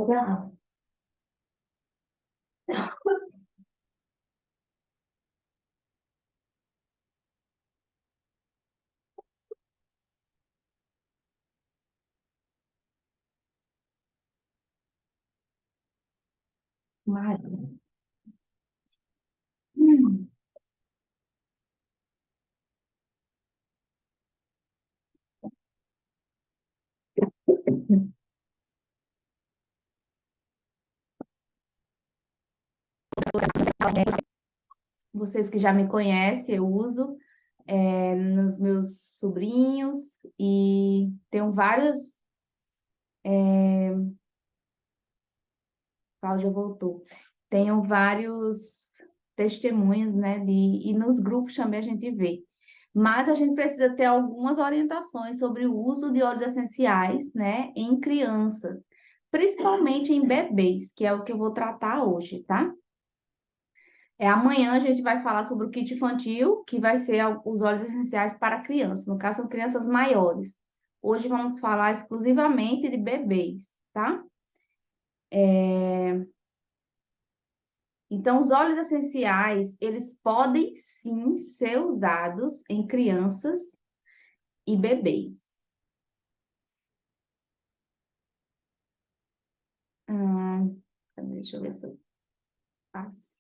Legal. Maravilha. Hum. Vocês que já me conhecem, eu uso nos meus sobrinhos e tenho vários. Cláudia voltou. Tenho vários testemunhos, né? E nos grupos também a gente vê. Mas a gente precisa ter algumas orientações sobre o uso de óleos essenciais, né, em crianças, principalmente em bebês, que é o que eu vou tratar hoje, tá? Amanhã a gente vai falar sobre o kit infantil, que vai ser os óleos essenciais para crianças. No caso, são crianças maiores. Hoje vamos falar exclusivamente de bebês, tá? Então, os óleos essenciais, eles podem sim ser usados em crianças e bebês. Hum, Deixa eu ver se eu faço.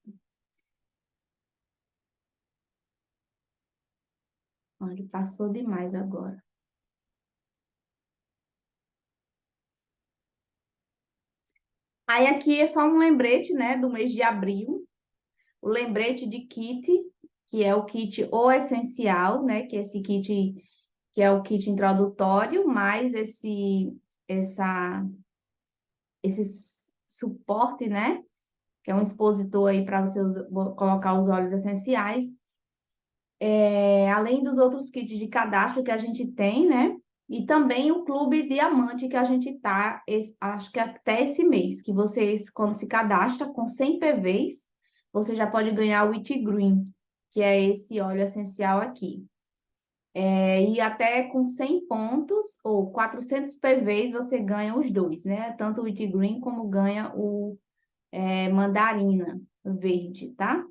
Ele passou demais agora. Aí aqui é só um lembrete, né, do mês de abril. O lembrete de kit, que é o kit O Essencial, né, que é esse kit que é o kit introdutório, mais essa, esse suporte, né, que é um expositor aí para você colocar os óleos essenciais. Além dos outros kits de cadastro que a gente tem, né? E também o Clube Diamante que a gente tá, acho que até esse mês, que vocês, quando se cadastra com 100 PVs, você já pode ganhar o It Green, que é esse óleo essencial aqui. E até com 100 pontos ou 400 PVs você ganha os dois, né? Tanto o It Green como ganha o Mandarina verde, tá?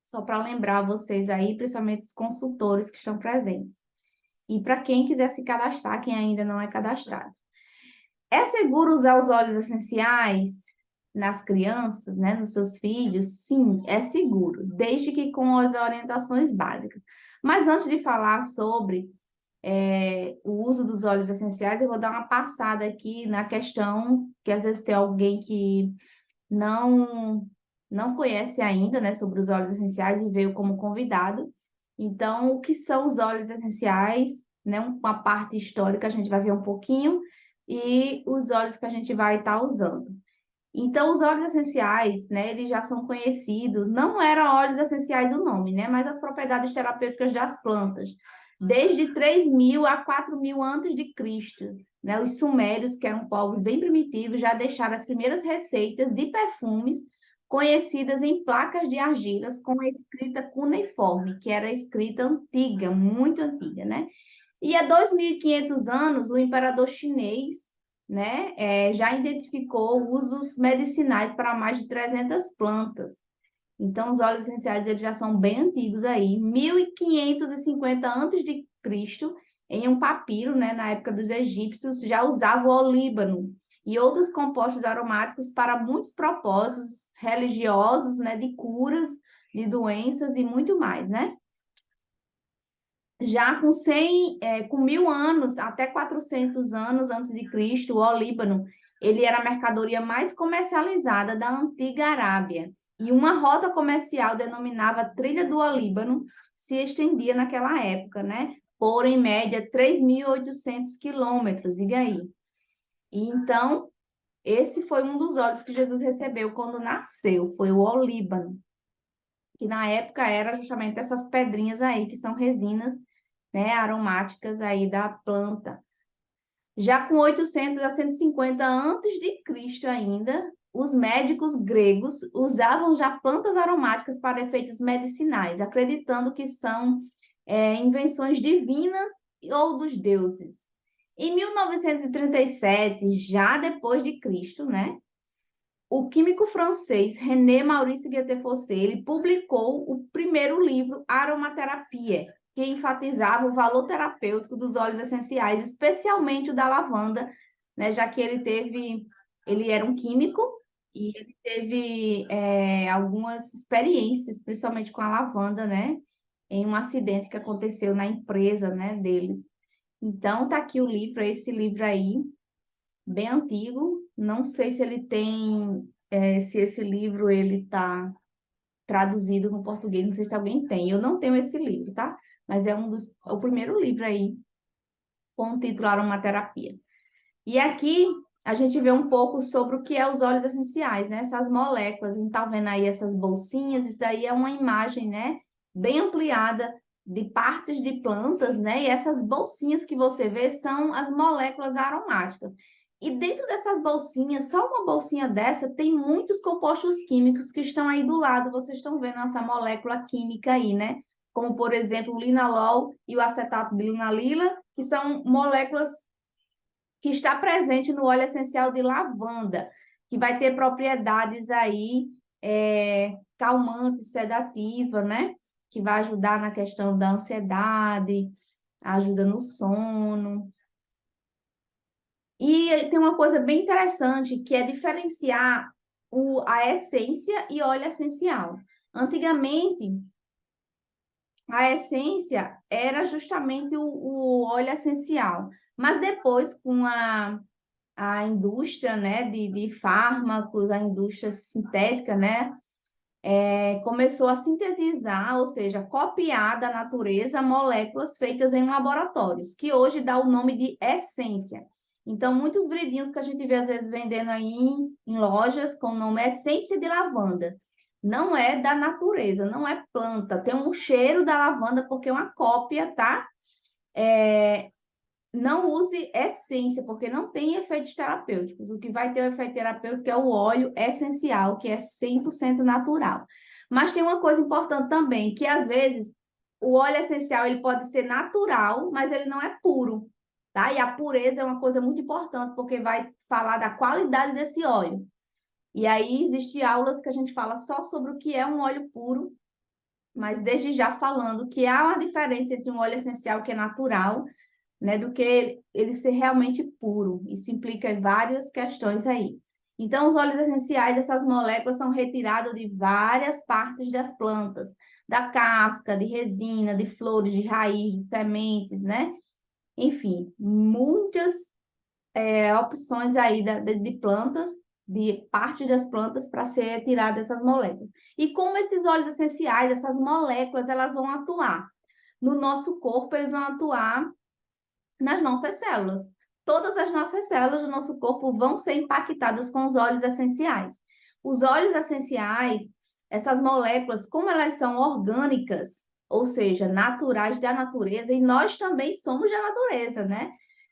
Só para lembrar vocês aí, principalmente os consultores que estão presentes. E para quem quiser se cadastrar, quem ainda não é cadastrado. É seguro usar os óleos essenciais nas crianças, né, nos seus filhos? Sim, é seguro, desde que com as orientações básicas. Mas antes de falar sobre o uso dos óleos essenciais, eu vou dar uma passada aqui na questão que às vezes tem alguém que não não conhece ainda, né, sobre os óleos essenciais e veio como convidado. Então, o que são os óleos essenciais, né, uma parte histórica a gente vai ver um pouquinho e os óleos que a gente vai estar usando. Então, os óleos essenciais, né, eles já são conhecidos, não eram óleos essenciais o nome, né, mas as propriedades terapêuticas das plantas, desde 3.000 a 4.000 antes de Cristo, né, os sumérios, que eram povos bem primitivos, já deixaram as primeiras receitas de perfumes conhecidas em placas de argilas com a escrita cuneiforme, que era a escrita antiga, muito antiga, né? E há 2.500 anos, o imperador chinês, né, já identificou usos medicinais para mais de 300 plantas. Então, os óleos essenciais eles já são bem antigos aí. 1.550 antes de Cristo, em um papiro, né, na época dos egípcios, já usava o olíbano e outros compostos aromáticos para muitos propósitos religiosos, né, de curas de doenças e muito mais, né? Já com 100, com 1.000 anos, até 400 anos antes de Cristo, o olíbano, ele era a mercadoria mais comercializada da antiga Arábia. E uma rota comercial denominava Trilha do Olíbano se estendia naquela época, né? Por, em média, 3.800 quilômetros, diga aí. E então, esse foi um dos óleos que Jesus recebeu quando nasceu, foi o olíbano, que na época era justamente essas pedrinhas aí, que são resinas, né, aromáticas aí da planta. Já com 800 a 150 antes de Cristo ainda, os médicos gregos usavam já plantas aromáticas para efeitos medicinais, acreditando que são invenções divinas ou dos deuses. Em 1937, já depois de Cristo, né? O químico francês René Maurice Guettet-Faucet, ele publicou o primeiro livro Aromaterapia, que enfatizava o valor terapêutico dos óleos essenciais, especialmente o da lavanda, né, já que ele era um químico e ele teve algumas experiências, principalmente com a lavanda, né, em um acidente que aconteceu na empresa, né, deles. Então, tá aqui o livro, esse livro aí, bem antigo. Não sei se ele tem, se esse livro ele tá traduzido no português. Não sei se alguém tem. Eu não tenho esse livro, tá? Mas é o primeiro livro aí com o título Aromaterapia. E aqui a gente vê um pouco sobre o que é os óleos essenciais, né? Essas moléculas. A gente tá vendo aí essas bolsinhas. Isso daí é uma imagem, né? Bem ampliada de partes de plantas, né? E essas bolsinhas que você vê são as moléculas aromáticas. E dentro dessas bolsinhas, só uma bolsinha dessa tem muitos compostos químicos que estão aí do lado. Vocês estão vendo essa molécula química aí, né? Como, por exemplo, o linalol e o acetato de linalila, que são moléculas que está presente no óleo essencial de lavanda, que vai ter propriedades aí calmante, sedativa, né? Que vai ajudar na questão da ansiedade, ajuda no sono. E tem uma coisa bem interessante, que é diferenciar a essência e óleo essencial. Antigamente, a essência era justamente o óleo essencial, mas depois, com a indústria, né, de fármacos, a indústria sintética, né, começou a sintetizar, ou seja, copiar da natureza moléculas feitas em laboratórios, que hoje dá o nome de essência. Então, muitos bridinhos que a gente vê às vezes vendendo aí em lojas com o nome essência de lavanda. Não é da natureza, não é planta, tem um cheiro da lavanda porque é uma cópia, tá? Não use essência, porque não tem efeitos terapêuticos. O que vai ter o efeito terapêutico é o óleo essencial, que é 100% natural. Mas tem uma coisa importante também, que às vezes o óleo essencial ele pode ser natural, mas ele não é puro, tá? E a pureza é uma coisa muito importante, porque vai falar da qualidade desse óleo. E aí existem aulas que a gente fala só sobre o que é um óleo puro, mas desde já falando que há uma diferença entre um óleo essencial que é natural, né, do que ele ser realmente puro. Isso implica em várias questões aí. Então, os óleos essenciais, essas moléculas são retiradas de várias partes das plantas, da casca, de resina, de flores, de raiz, de sementes, né? Enfim, muitas opções aí de plantas, de parte das plantas para ser tirada essas moléculas. E como esses óleos essenciais, essas moléculas, elas vão atuar no nosso corpo, eles vão atuar nas nossas células. Todas as nossas células do nosso corpo vão ser impactadas com os óleos essenciais. Os óleos essenciais, essas moléculas, como elas são orgânicas, ou seja, naturais da natureza, e nós também somos da natureza, né?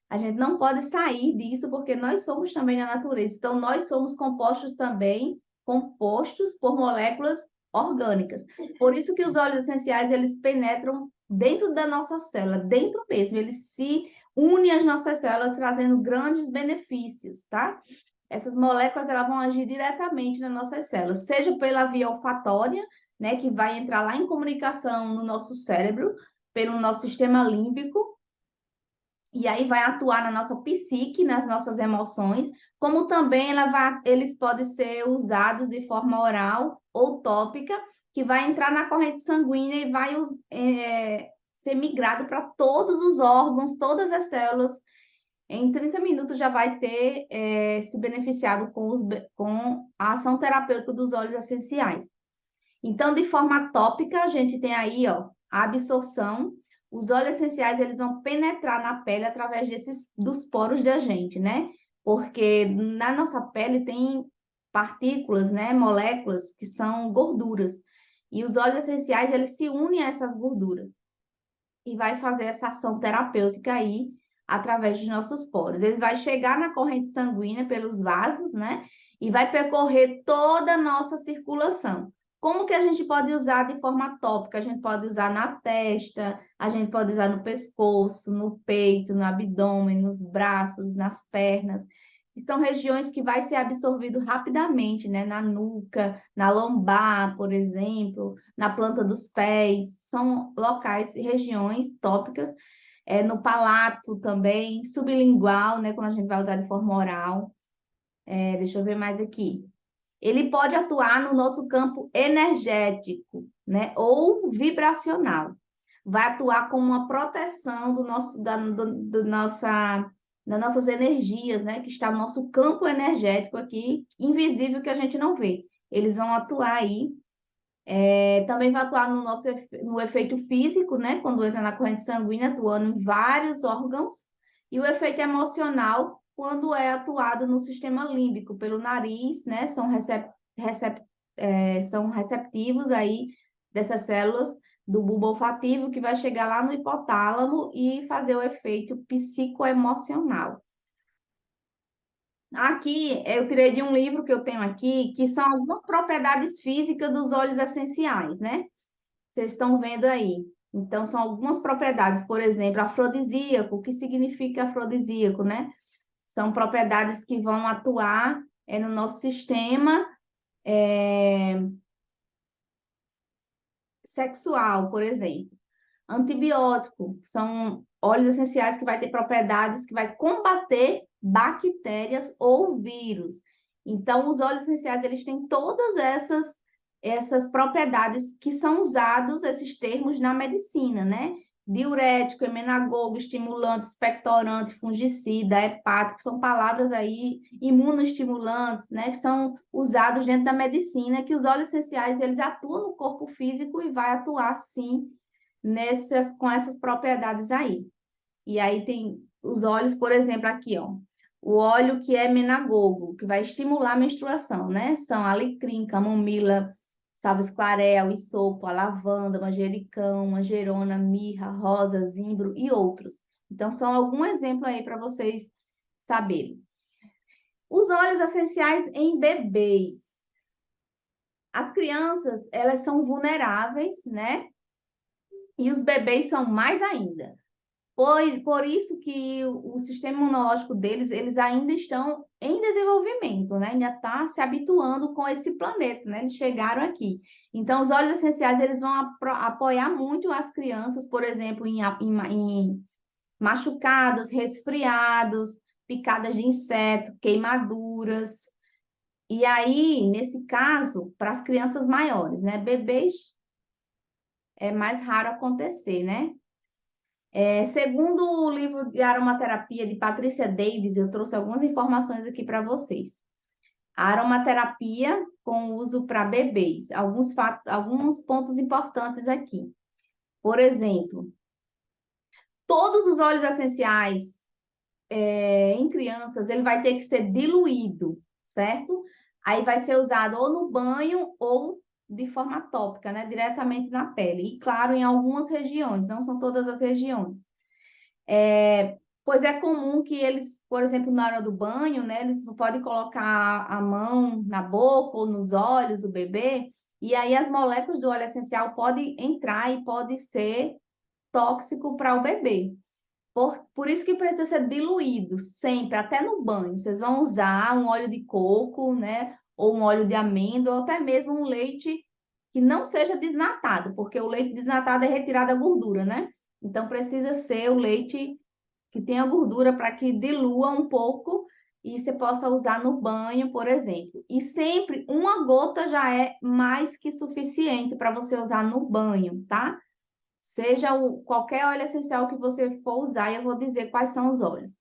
A gente não pode sair disso porque nós somos também da natureza. Então, nós somos compostos também, compostos por moléculas orgânicas. Por isso que os óleos essenciais, eles penetram dentro da nossa célula, dentro mesmo, eles se unem às nossas células, trazendo grandes benefícios, tá? Essas moléculas, elas vão agir diretamente nas nossas células, seja pela via olfatória, né, que vai entrar lá em comunicação no nosso cérebro, pelo nosso sistema límbico, e aí vai atuar na nossa psique, nas nossas emoções, como também eles podem ser usados de forma oral ou tópica, que vai entrar na corrente sanguínea e vai ser migrado para todos os órgãos, todas as células. Em 30 minutos já vai ter se beneficiado com a ação terapêutica dos óleos essenciais. Então, de forma tópica, a gente tem aí, ó, a absorção. Os óleos essenciais, eles vão penetrar na pele através dos poros da gente, né? Porque na nossa pele tem partículas, né, moléculas que são gorduras. E os óleos essenciais, eles se unem a essas gorduras e vai fazer essa ação terapêutica aí através dos nossos poros. Ele vai chegar na corrente sanguínea pelos vasos, né? E vai percorrer toda a nossa circulação. Como que a gente pode usar de forma tópica? A gente pode usar na testa, a gente pode usar no pescoço, no peito, no abdômen, nos braços, nas pernas. E são regiões que vai ser absorvido rapidamente, né? Na nuca, na lombar, por exemplo, na planta dos pés. São locais e regiões tópicas. No palato também, sublingual, né? Quando a gente vai usar de forma oral. Deixa eu ver mais aqui. Ele pode atuar no nosso campo energético, né? Ou vibracional. Vai atuar como uma proteção do nosso, das nossas energias, né? Que está no nosso campo energético aqui, invisível, que a gente não vê. Eles vão atuar aí. Também vai atuar no efeito físico, né? Quando entra na corrente sanguínea, atuando em vários órgãos. E o efeito emocional, quando é atuado no sistema límbico, pelo nariz, né? São receptivos aí dessas células do bulbo olfativo, que vai chegar lá no hipotálamo e fazer o efeito psicoemocional. Aqui, eu tirei de um livro que eu tenho aqui, que são algumas propriedades físicas dos óleos essenciais, né? Vocês estão vendo aí. Então, são algumas propriedades, por exemplo, afrodisíaco. O que significa afrodisíaco, né? São propriedades que vão atuar no nosso sistema sexual, por exemplo. Antibiótico, são óleos essenciais que vai ter propriedades que vai combater bactérias ou vírus. Então, os óleos essenciais, eles têm todas essas propriedades que são usados, esses termos, na medicina, né? Diurético, emenagogo, estimulante, expectorante, fungicida, hepático, são palavras aí, imunoestimulantes, né? Que são usados dentro da medicina, que os óleos essenciais, eles atuam no corpo físico e vai atuar, sim, com essas propriedades aí. E aí tem os óleos, por exemplo, aqui, ó. O óleo que é menagogo, que vai estimular a menstruação, né? São alecrim, camomila, salves claréia, isopo, a lavanda, manjericão, manjerona, mirra, rosa, zimbro e outros. Então, são algum exemplo aí para vocês saberem. Os óleos essenciais em bebês. As crianças, elas são vulneráveis, né? E os bebês são mais ainda. Por isso que o sistema imunológico deles, eles ainda estão em desenvolvimento, né? Ainda está se habituando com esse planeta, né? Eles chegaram aqui. Então, os óleos essenciais, eles vão apoiar muito as crianças, por exemplo, em machucados, resfriados, picadas de inseto, queimaduras. E aí, nesse caso, para as crianças maiores, né? Bebês é mais raro acontecer, né? Segundo o livro de aromaterapia de Patrícia Davis, eu trouxe algumas informações aqui para vocês. A aromaterapia com uso para bebês. Alguns pontos importantes aqui. Por exemplo, todos os óleos essenciais em crianças, ele vai ter que ser diluído, certo? Aí vai ser usado ou no banho ou de forma tópica, né? Diretamente na pele. E, claro, em algumas regiões, não são todas as regiões. Pois é comum que eles, por exemplo, na hora do banho, né, eles podem colocar a mão na boca ou nos olhos do bebê, e aí as moléculas do óleo essencial podem entrar e pode ser tóxico para o bebê. Por isso que precisa ser diluído sempre, até no banho. Vocês vão usar um óleo de coco, né, ou um óleo de amêndoa, ou até mesmo um leite que não seja desnatado, porque o leite desnatado é retirado a gordura, né? Então precisa ser o leite que tenha gordura para que dilua um pouco e você possa usar no banho, por exemplo. E sempre uma gota já é mais que suficiente para você usar no banho, tá? Seja qualquer óleo essencial que você for usar, eu vou dizer quais são os óleos.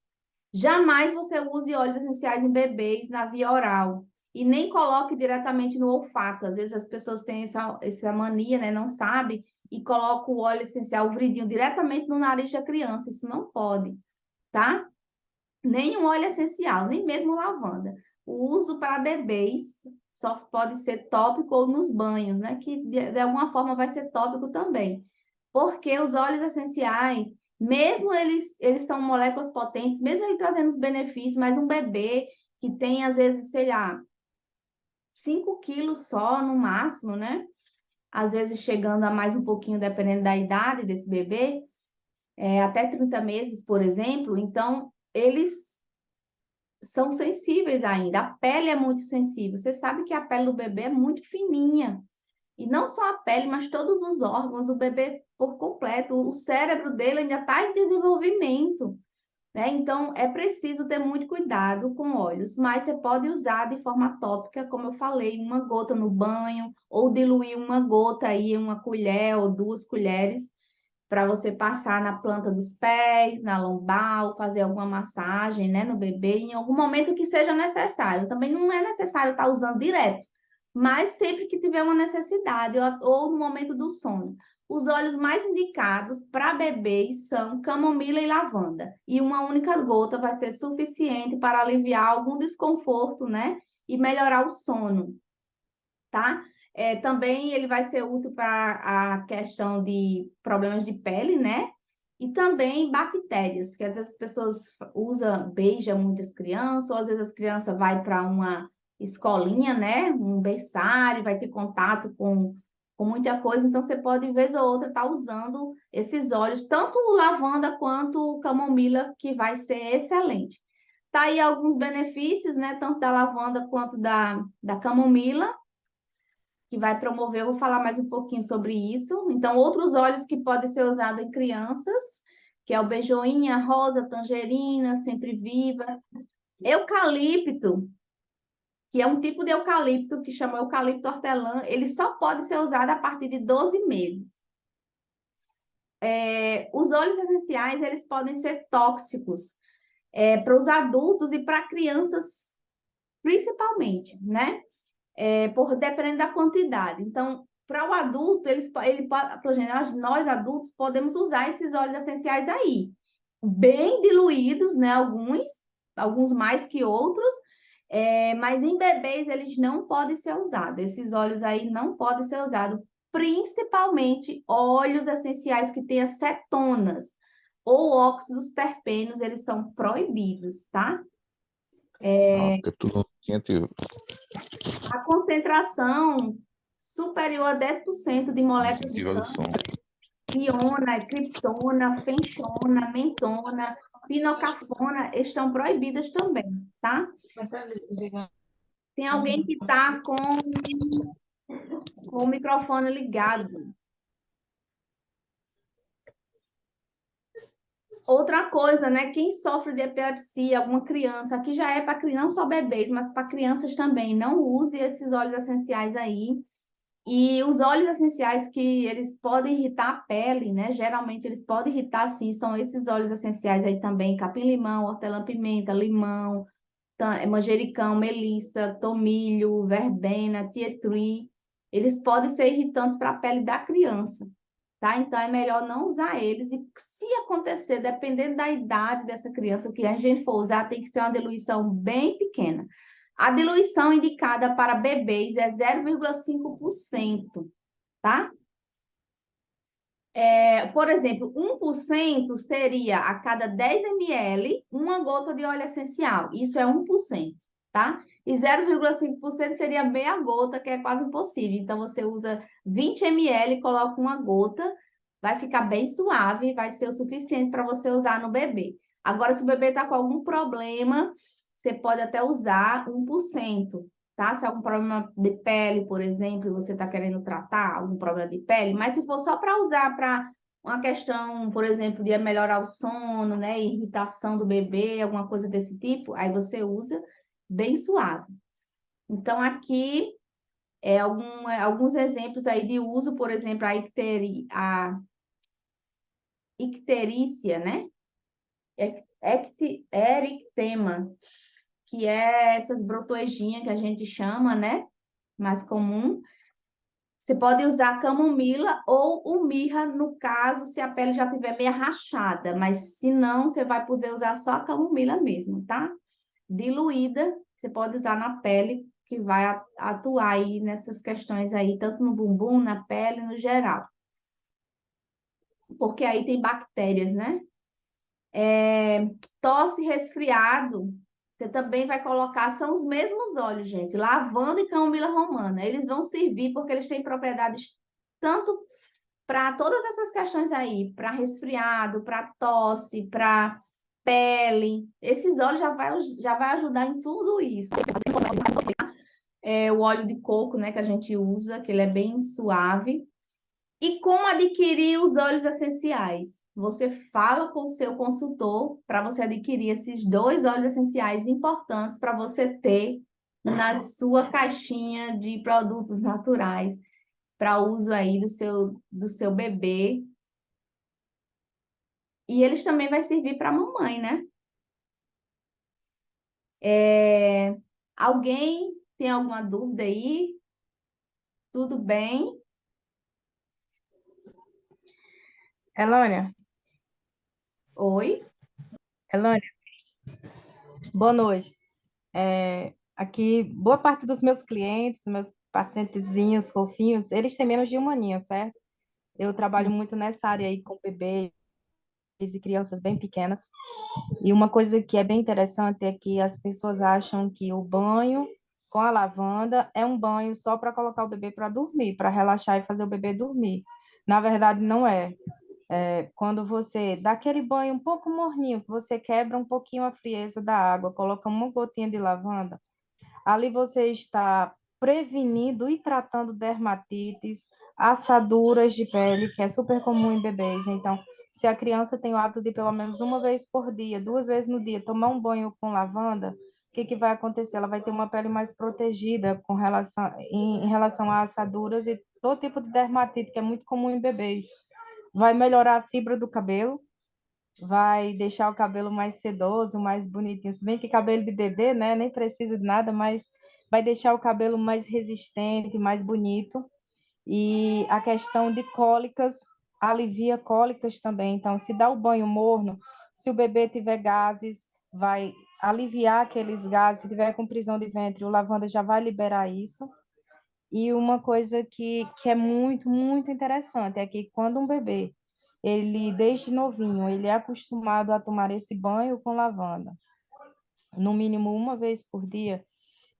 Jamais você use óleos essenciais em bebês na via oral. E nem coloque diretamente no olfato. Às vezes as pessoas têm essa mania, né? Não sabe, e coloca o óleo essencial, o vidrinho, diretamente no nariz da criança. Isso não pode, tá? Nem um óleo essencial, nem mesmo lavanda. O uso para bebês só pode ser tópico ou nos banhos, né? Que de alguma forma vai ser tópico também. Porque os óleos essenciais, mesmo eles são moléculas potentes, mesmo ele trazendo os benefícios, mas um bebê que tem, às vezes, sei lá, 5 quilos só, no máximo, né? Às vezes chegando a mais um pouquinho, dependendo da idade desse bebê, até 30 meses, por exemplo. Então, eles são sensíveis ainda. A pele é muito sensível. Você sabe que a pele do bebê é muito fininha. E não só a pele, mas todos os órgãos, o bebê por completo. O cérebro dele ainda está em desenvolvimento, né? Então, é preciso ter muito cuidado com óleos, mas você pode usar de forma tópica, como eu falei, uma gota no banho, ou diluir uma gota aí, uma colher ou 2 colheres, para você passar na planta dos pés, na lombar, ou fazer alguma massagem, né, no bebê, em algum momento que seja necessário. Também não é necessário estar usando direto, mas sempre que tiver uma necessidade, ou no momento do sono. Os óleos mais indicados para bebês são camomila e lavanda. E uma única gota vai ser suficiente para aliviar algum desconforto, né? E melhorar o sono, tá? Também ele vai ser útil para a questão de problemas de pele, né? E também bactérias, que às vezes as pessoas usam, beijam muitas crianças, ou às vezes as crianças vai para uma escolinha, né? Um berçário, vai ter contato com muita coisa, então você pode, vez ou outra, estar usando esses óleos, tanto o lavanda quanto o camomila, que vai ser excelente. Tá aí alguns benefícios, né? Tanto da lavanda quanto da camomila, que vai promover, eu vou falar mais um pouquinho sobre isso. Então, outros óleos que podem ser usados em crianças, que é o beijoinha, rosa, tangerina, sempre viva. Eucalipto, que é um tipo de eucalipto que chama eucalipto hortelã, ele só pode ser usado a partir de 12 meses. Os óleos essenciais, eles podem ser tóxicos para os adultos e para crianças, principalmente, né? Dependendo da quantidade. Então, para o adulto, ele pode, por exemplo, nós adultos podemos usar esses óleos essenciais aí, bem diluídos, né? Alguns mais que outros, mas em bebês eles não podem ser usados. Esses óleos aí não podem ser usados, principalmente óleos essenciais que têm acetonas ou óxidos terpenos, eles são proibidos, tá? Ah, porque tudo quente. A concentração superior a 10% de moléculas de Incentiva do som. piona, criptona, fenchona, mentona, pinocafona estão proibidas também, tá? Tem alguém que está com o microfone ligado. Outra coisa, né? Quem sofre de epilepsia, alguma criança, aqui já é para não só bebês, mas para crianças também, não use esses óleos essenciais aí. E os óleos essenciais que eles podem irritar a pele, né? Geralmente eles podem irritar, sim, são esses óleos essenciais aí também, capim-limão, hortelã-pimenta, limão, manjericão, melissa, tomilho, verbena, tea tree. Eles podem ser irritantes para a pele da criança, tá? Então é melhor não usar eles. E se acontecer, dependendo da idade dessa criança que a gente for usar, tem que ser uma diluição bem pequena. A diluição indicada para bebês é 0,5%, tá? Por exemplo, 1% seria a cada 10 ml, uma gota de óleo essencial. Isso é 1%, tá? E 0,5% seria meia gota, que é quase impossível. Então, você usa 20 ml, coloca uma gota, vai ficar bem suave, vai ser o suficiente para você usar no bebê. Agora, se o bebê está com algum problema, você pode até usar 1%, tá? Se é algum problema de pele, por exemplo, você está querendo tratar algum problema de pele, mas se for só para usar para uma questão, por exemplo, de melhorar o sono, né, irritação do bebê, alguma coisa desse tipo, aí você usa bem suave. Então, aqui alguns exemplos aí de uso, por exemplo, a icterícia, né? Eritema, que é essas brotoejinhas que a gente chama, né? Mais comum. Você pode usar camomila ou o mirra, no caso, se a pele já tiver meio rachada, mas se não, você vai poder usar só a camomila mesmo, tá? Diluída, você pode usar na pele, que vai atuar aí nessas questões aí, tanto no bumbum, na pele, no geral. Porque aí tem bactérias, né? Tosse, resfriado, Você também vai colocar, são os mesmos óleos, gente, lavanda e camomila romana. Eles vão servir porque eles têm propriedades tanto para todas essas questões aí, para resfriado, para tosse, para pele. Esses óleos já vai ajudar em tudo isso. É o óleo de coco, né, que a gente usa, que ele é bem suave. E como adquirir os óleos essenciais? Você fala com o seu consultor para você adquirir esses dois óleos essenciais importantes para você ter na sua caixinha de produtos naturais para uso aí do seu bebê. E eles também vai servir para a mamãe, né? Alguém tem alguma dúvida aí? Tudo bem? Elânia, Oi? Elânia, boa noite. Aqui, boa parte dos meus clientes, meus pacientezinhos fofinhos, eles têm menos de um aninho, certo? Eu trabalho muito nessa área aí com bebês e crianças bem pequenas. E uma coisa que é bem interessante é que as pessoas acham que o banho com a lavanda é um banho só para colocar o bebê para dormir, para relaxar e fazer o bebê dormir. Na verdade, não é. Quando você dá aquele banho um pouco morninho, que você quebra um pouquinho a frieza da água, coloca uma gotinha de lavanda, ali você está prevenindo e tratando dermatites, assaduras de pele, que é super comum em bebês. Então, se a criança tem o hábito de pelo menos uma vez por dia, 2 vezes no dia, tomar um banho com lavanda, o que que vai acontecer? Ela vai ter uma pele mais protegida em relação a assaduras e todo tipo de dermatite, que é muito comum em bebês. Vai melhorar a fibra do cabelo, vai deixar o cabelo mais sedoso, mais bonitinho. Se bem que cabelo de bebê, né, nem precisa de nada, mas vai deixar o cabelo mais resistente, mais bonito. E a questão de cólicas, alivia cólicas também. Então, se dá o banho morno, se o bebê tiver gases, vai aliviar aqueles gases. Se tiver com prisão de ventre, o lavanda já vai liberar isso. E uma coisa que é muito, muito interessante é que quando um bebê, ele desde novinho, ele é acostumado a tomar esse banho com lavanda, no mínimo uma vez por dia,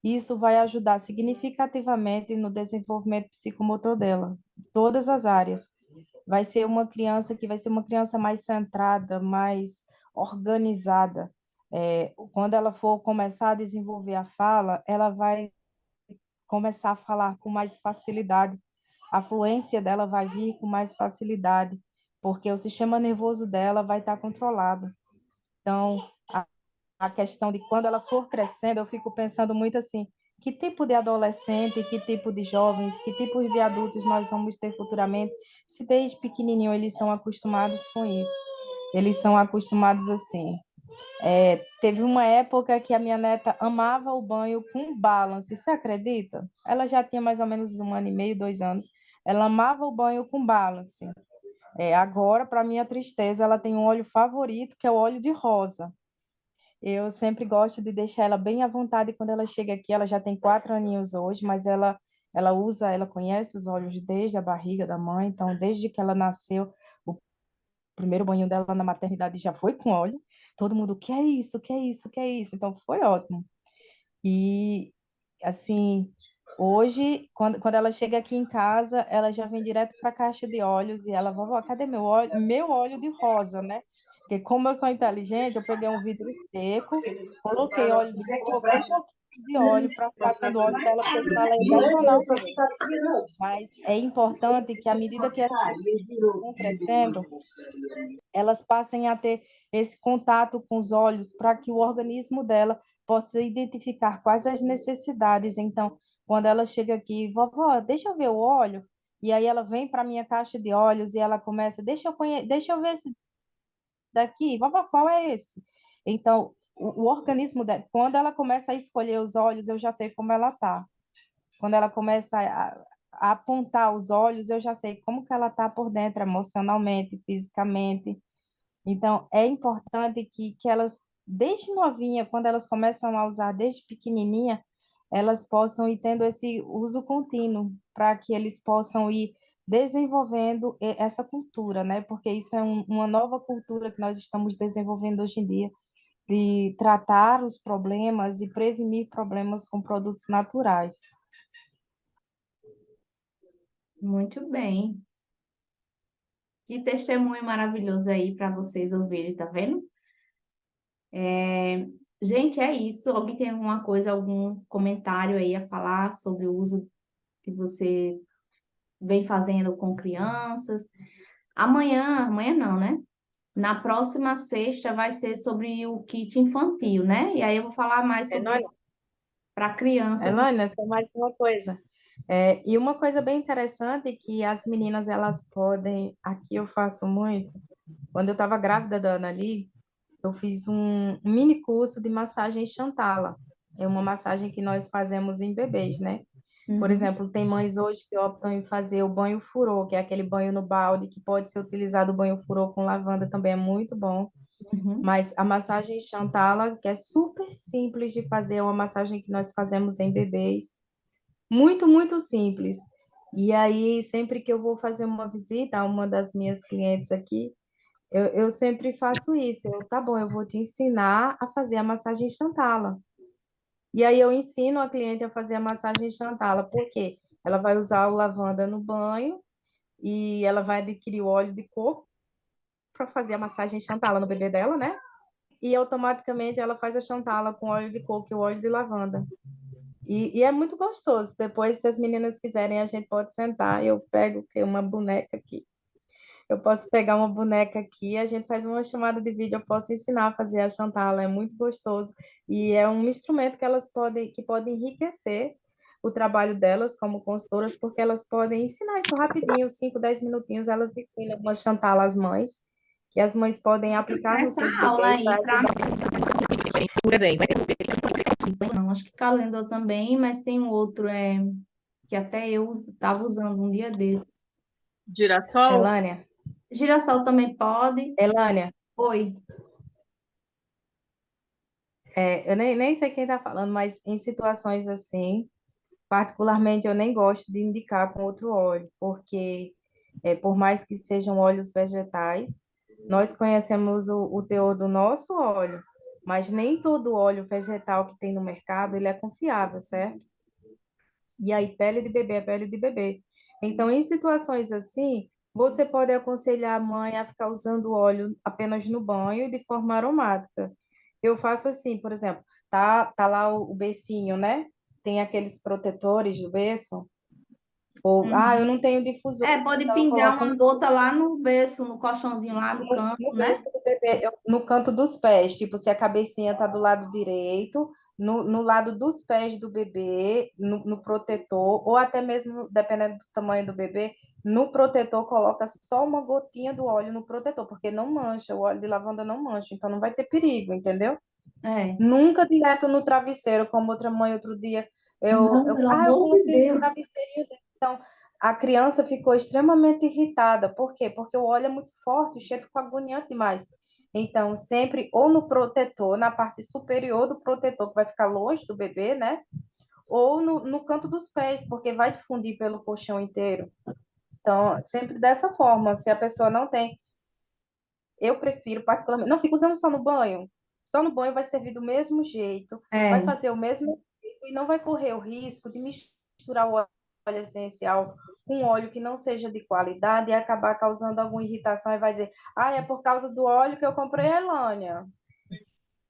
isso vai ajudar significativamente no desenvolvimento psicomotor dela, em todas as áreas. Vai ser uma criança mais centrada, mais organizada. Quando ela for começar a desenvolver a fala, ela vai começar a falar com mais facilidade, a fluência dela vai vir com mais facilidade, porque o sistema nervoso dela vai estar controlado. Então, a questão de quando ela for crescendo, eu fico pensando muito assim, que tipo de adolescente, que tipo de jovens, que tipos de adultos nós vamos ter futuramente, se desde pequenininho eles são acostumados com isso. Eles são acostumados assim. Teve uma época que a minha neta amava o banho com balance, você acredita? Ela já tinha mais ou menos 1 ano e meio, 2 anos. Ela amava o banho com balance. Agora, para minha tristeza, ela tem um óleo favorito, que é o óleo de rosa. Eu sempre gosto de deixar ela bem à vontade quando ela chega aqui. Ela já tem 4 aninhos hoje, mas ela conhece os óleos desde a barriga da mãe. Então, desde que ela nasceu, o primeiro banho dela na maternidade já foi com óleo. Todo mundo, o que é isso? O que é isso? O que é isso? Então, foi ótimo. E, assim, hoje, quando ela chega aqui em casa, ela já vem direto para a caixa de óleos e ela, vovó, cadê meu óleo? Meu óleo de rosa, né? Porque como eu sou inteligente, eu peguei um vidro seco, coloquei óleo de coco, um pouquinho de óleo para ficar sendo óleo dela, porque senão ela ia detonar o bebê. Mas é importante que, à medida que as crianças vão crescendo, elas passem a ter esse contato com os olhos para que o organismo dela possa identificar quais as necessidades. Então, quando ela chega aqui, vovó, deixa eu ver o óleo, e aí ela vem para a minha caixa de óleos e ela começa, deixa eu ver esse daqui, vovó, qual é esse? Então, o organismo dela, quando ela começa a escolher os óleos, eu já sei como ela tá. Quando ela começa a apontar os olhos, eu já sei como que ela tá por dentro, emocionalmente, fisicamente. Então, é importante que elas, desde novinha, quando elas começam a usar desde pequenininha, elas possam ir tendo esse uso contínuo, para que eles possam ir desenvolvendo essa cultura, né? Porque isso é uma nova cultura que nós estamos desenvolvendo hoje em dia, de tratar os problemas e prevenir problemas com produtos naturais. Muito bem. Que testemunho maravilhoso aí para vocês ouvirem, tá vendo? Gente, é isso. Alguém tem alguma coisa, algum comentário aí a falar sobre o uso que você vem fazendo com crianças? Amanhã não, né? Na próxima sexta vai ser sobre o kit infantil, né? E aí eu vou falar mais sobre Elane, para crianças. Elane, só mais uma coisa. E uma coisa bem interessante que as meninas, elas podem, aqui eu faço muito, quando eu estava grávida da Anali, eu fiz um mini curso de massagem Xantala. É uma massagem que nós fazemos em bebês, né? Por Uhum, exemplo, tem mães hoje que optam em fazer o banho furô, que é aquele banho no balde, que pode ser utilizado o banho furô com lavanda, também é muito bom. uhum. Mas a massagem Xantala, que é super simples de fazer, é uma massagem que nós fazemos em bebês, muito, muito simples. E aí, sempre que eu vou fazer uma visita a uma das minhas clientes aqui, eu sempre faço isso. Tá bom, eu vou te ensinar a fazer a massagem Xantala. E aí eu ensino a cliente a fazer a massagem Xantala, porque ela vai usar o lavanda no banho e ela vai adquirir o óleo de coco para fazer a massagem Xantala no bebê dela, né? E automaticamente ela faz a Xantala com óleo de coco e o óleo de lavanda. E é muito gostoso. Depois, se as meninas quiserem, a gente pode sentar. Eu pego uma boneca aqui. Eu posso pegar uma boneca aqui, a gente faz uma chamada de vídeo, eu posso ensinar a fazer a Chantala, é muito gostoso. E é um instrumento que elas podem, que pode enriquecer o trabalho delas como consultoras, porque elas podem ensinar isso rapidinho, 5, 10 minutinhos, elas ensinam uma Chantala às mães, que as mães podem aplicar nos Essa seus aula bebês aí para para ajudar. Por exemplo, não, acho que Calendor também, mas tem um outro que até eu estava usando um dia desses. Girassol? Elânia, Girassol também pode. Elânia, Oi. eu nem sei quem está falando, mas em situações assim, particularmente, eu nem gosto de indicar com outro óleo, porque por mais que sejam óleos vegetais, nós conhecemos o teor do nosso óleo, mas nem todo óleo vegetal que tem no mercado, ele é confiável, certo? E aí, pele de bebê é pele de bebê. Então, em situações assim, você pode aconselhar a mãe a ficar usando óleo apenas no banho de forma aromática. Eu faço assim, por exemplo, tá lá o bercinho, né? Tem aqueles protetores do berço. Ou, eu Uhum. não tenho difusor, Pode então eu pingar coloco uma gota lá no berço, no colchãozinho lá do canto, no né? berço do bebê, no canto dos pés, tipo, se a cabecinha tá do lado direito, no lado dos pés do bebê, no protetor, ou até mesmo, dependendo do tamanho do bebê, no protetor coloca só uma gotinha do óleo no protetor, porque não mancha, o óleo de lavanda não mancha, então não vai ter perigo, entendeu? É. Nunca direto no travesseiro, como outra mãe outro dia, Não, pelo eu amor de coloquei no Deus. travesseirinho. Então, a criança ficou extremamente irritada. Por quê? Porque o óleo é muito forte, o cheiro ficou agoniante demais. Então, sempre ou no protetor, na parte superior do protetor, que vai ficar longe do bebê, né? Ou no canto dos pés, porque vai difundir pelo colchão inteiro. Então, sempre dessa forma. Se a pessoa não tem, eu prefiro particularmente, não fico usando só no banho. Só no banho vai servir do mesmo jeito, vai É, fazer o mesmo efeito e não vai correr o risco de misturar o óleo essencial com óleo que não seja de qualidade e acabar causando alguma irritação e vai dizer, é por causa do óleo que eu comprei a Elânia.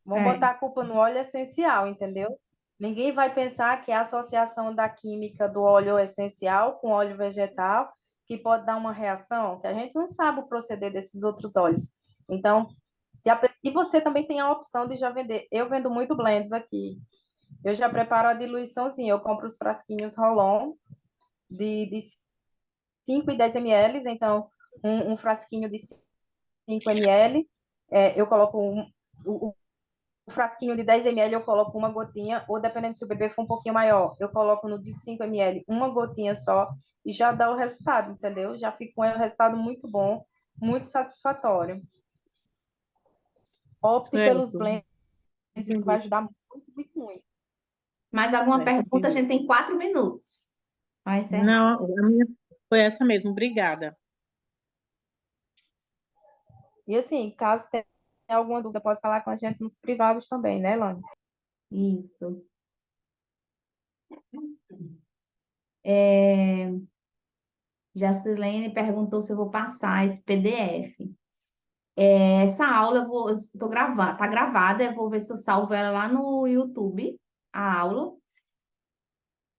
Vão é, botar a culpa no óleo essencial, entendeu? Ninguém vai pensar que é a associação da química do óleo essencial com óleo vegetal que pode dar uma reação, que a gente não sabe o proceder desses outros óleos. Então, e você também tem a opção de já vender. Eu vendo muito blends aqui. Eu já preparo a diluiçãozinha. Eu compro os frasquinhos Rolon de 5 e 10 ml. Então, um frasquinho de 5 ml, eu coloco o frasquinho de 10 ml eu coloco uma gotinha, ou dependendo se o bebê for um pouquinho maior, eu coloco no de 5 ml uma gotinha só e já dá o resultado, entendeu? Já fica um resultado muito bom, muito satisfatório. Opte pelos Certo, blends, isso vai entendi. ajudar muito, muito, muito. mais alguma Certo, pergunta? A entendi. gente tem 4 minutos. Vai encerrar. Não, a minha foi essa mesmo, obrigada. E assim, caso tenha alguma dúvida, pode falar com a gente nos privados também, né, Lani? Isso. É, Jacilene perguntou se eu vou passar esse PDF. Essa aula estou gravando, tá gravada, eu vou ver se eu salvo ela lá no YouTube, a aula,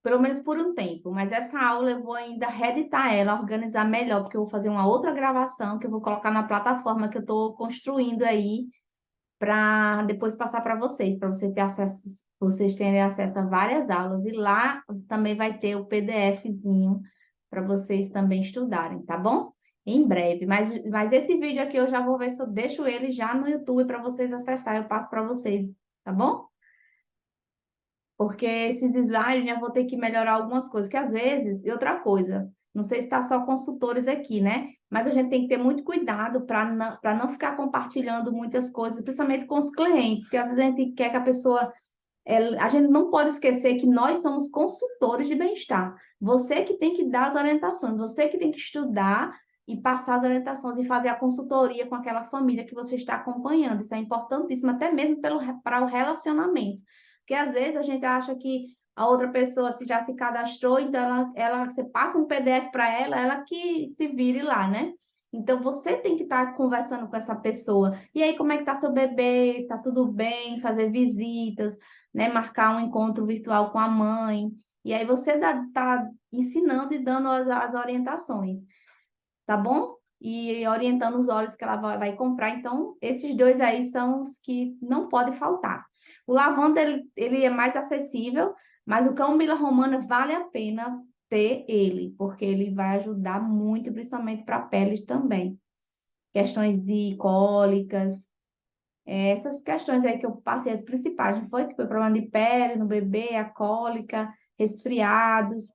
pelo menos por um tempo, mas essa aula eu vou ainda reeditar ela, organizar melhor, porque eu vou fazer uma outra gravação que eu vou colocar na plataforma que eu estou construindo aí para depois passar para vocês ter acesso, vocês terem acesso a várias aulas e lá também vai ter o PDFzinho para vocês também estudarem, tá bom? Em breve, mas esse vídeo aqui eu já vou ver se eu deixo ele já no YouTube para vocês acessarem, eu passo para vocês, tá bom? Porque esses slides eu vou ter que melhorar algumas coisas, que às vezes, e outra coisa, não sei se está só consultores aqui, né? Mas a gente tem que ter muito cuidado para não ficar compartilhando muitas coisas, principalmente com os clientes, porque às vezes a gente quer que a pessoa. A gente não pode esquecer que nós somos consultores de bem-estar. Você que tem que dar as orientações, você que tem que estudar e passar as orientações e fazer a consultoria com aquela família que você está acompanhando. Isso é importantíssimo, até mesmo para o relacionamento. Porque às vezes a gente acha que a outra pessoa já se cadastrou, então você passa um PDF para ela, ela que se vire lá, né? Então você tem que estar conversando com essa pessoa. E aí, como é que tá seu bebê? Tá tudo bem? Fazer visitas, né? Marcar um encontro virtual com a mãe. E aí você tá ensinando e dando as orientações, tá bom? E orientando os óleos que ela vai comprar. Então, esses dois aí são os que não podem faltar. O lavanda, ele é mais acessível, mas o camomila romana vale a pena ter ele, porque ele vai ajudar muito, principalmente para a pele também. Questões de cólicas, essas questões aí que eu passei, as principais, não foi? Que foi problema de pele no bebê, a cólica, resfriados,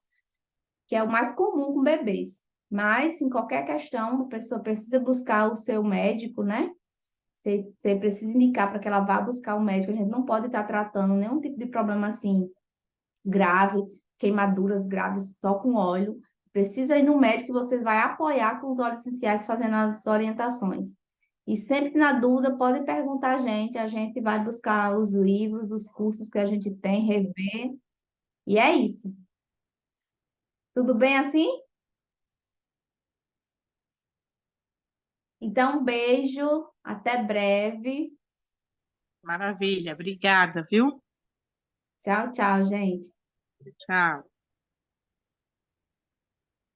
que é o mais comum com bebês. Mas, em qualquer questão, a pessoa precisa buscar o seu médico, né? Você precisa indicar para que ela vá buscar o médico. A gente não pode estar tratando nenhum tipo de problema assim grave, queimaduras graves só com óleo. Precisa ir no médico e você vai apoiar com os óleos essenciais fazendo as orientações. E sempre que na dúvida, pode perguntar a gente vai buscar os livros, os cursos que a gente tem, rever. E é isso. Tudo bem assim? Então, um beijo, até breve. Maravilha, obrigada, viu? Tchau, tchau, gente. Tchau.